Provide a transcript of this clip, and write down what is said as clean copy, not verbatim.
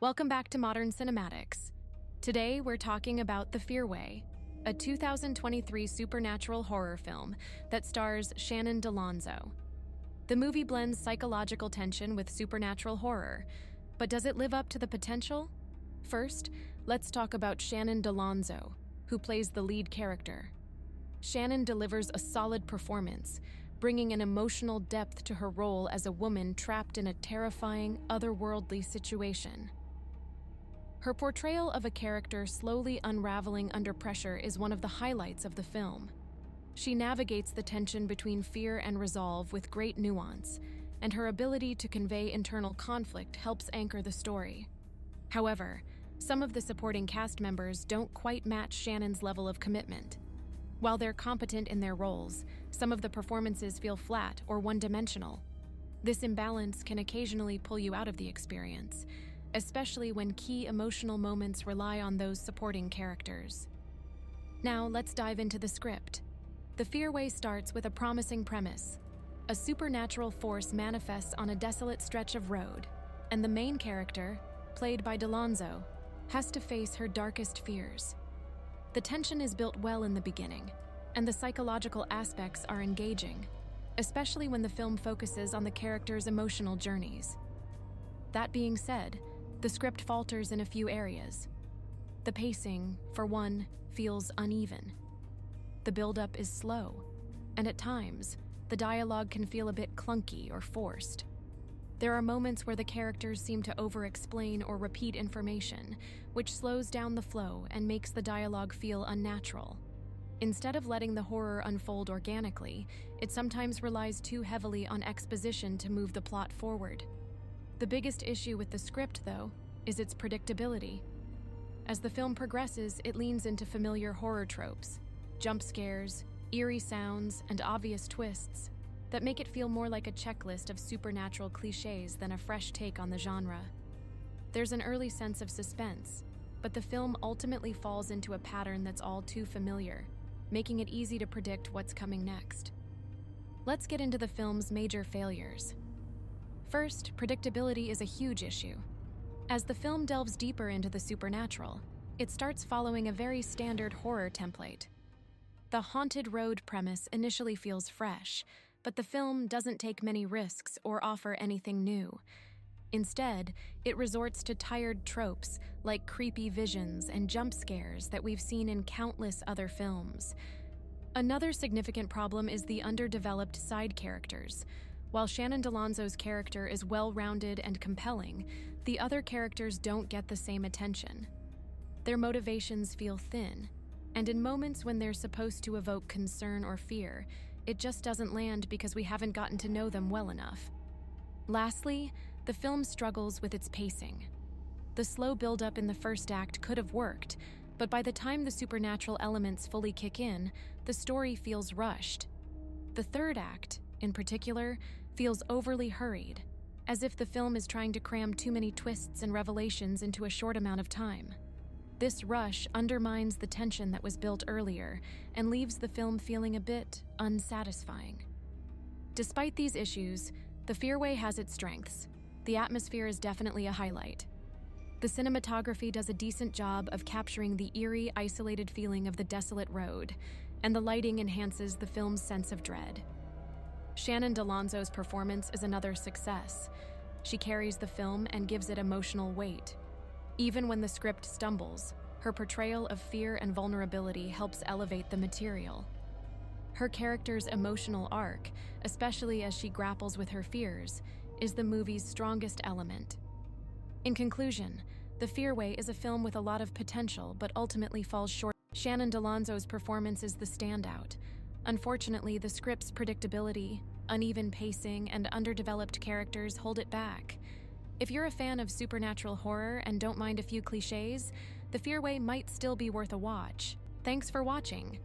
Welcome back to Modern Cinematics. Today we're talking about The Fearway, a 2023 supernatural horror film that stars Shannon Dalonzo. The movie blends psychological tension with supernatural horror, but does it live up to the potential? First, let's talk about Shannon Dalonzo, who plays the lead character. Shannon delivers a solid performance, bringing an emotional depth to her role as a woman trapped in a terrifying, otherworldly situation. Her portrayal of a character slowly unraveling under pressure is one of the highlights of the film. She navigates the tension between fear and resolve with great nuance, and her ability to convey internal conflict helps anchor the story. However, some of the supporting cast members don't quite match Shannon's level of commitment. While they're competent in their roles, some of the performances feel flat or one-dimensional. This imbalance can occasionally pull you out of the experience, especially when key emotional moments rely on those supporting characters. Now, let's dive into the script. The Fearway starts with a promising premise. A supernatural force manifests on a desolate stretch of road, and the main character, played by Dalonzo, has to face her darkest fears. The tension is built well in the beginning, and the psychological aspects are engaging, especially when the film focuses on the characters' emotional journeys. That being said, the script falters in a few areas. The pacing, for one, feels uneven. The build-up is slow, and at times, the dialogue can feel a bit clunky or forced. There are moments where the characters seem to over-explain or repeat information, which slows down the flow and makes the dialogue feel unnatural. Instead of letting the horror unfold organically, it sometimes relies too heavily on exposition to move the plot forward. The biggest issue with the script, though, is its predictability. As the film progresses, it leans into familiar horror tropes, jump scares, eerie sounds, and obvious twists that make it feel more like a checklist of supernatural cliches than a fresh take on the genre. There's an early sense of suspense, but the film ultimately falls into a pattern that's all too familiar, making it easy to predict what's coming next. Let's get into the film's major failures. First, predictability is a huge issue. As the film delves deeper into the supernatural, it starts following a very standard horror template. The haunted road premise initially feels fresh, but the film doesn't take many risks or offer anything new. Instead, it resorts to tired tropes like creepy visions and jump scares that we've seen in countless other films. Another significant problem is the underdeveloped side characters. While Shannon Dalonzo's character is well-rounded and compelling, the other characters don't get the same attention. Their motivations feel thin, and in moments when they're supposed to evoke concern or fear, it just doesn't land because we haven't gotten to know them well enough. Lastly, the film struggles with its pacing. The slow build-up in the first act could have worked, but by the time the supernatural elements fully kick in, the story feels rushed. The third act, in particular, feels overly hurried, as if the film is trying to cram too many twists and revelations into a short amount of time. This rush undermines the tension that was built earlier and leaves the film feeling a bit unsatisfying. Despite these issues, The Fearway has its strengths. The atmosphere is definitely a highlight. The cinematography does a decent job of capturing the eerie, isolated feeling of the desolate road, and the lighting enhances the film's sense of dread. Shannon Dalonzo's performance is another success. She carries the film and gives it emotional weight. Even when the script stumbles, her portrayal of fear and vulnerability helps elevate the material. Her character's emotional arc, especially as she grapples with her fears, is the movie's strongest element. In conclusion, The Fearway is a film with a lot of potential but ultimately falls short. Shannon Dalonzo's performance is the standout. Unfortunately, the script's predictability, uneven pacing, and underdeveloped characters hold it back. If you're a fan of supernatural horror and don't mind a few cliches, The Fearway might still be worth a watch. Thanks for watching.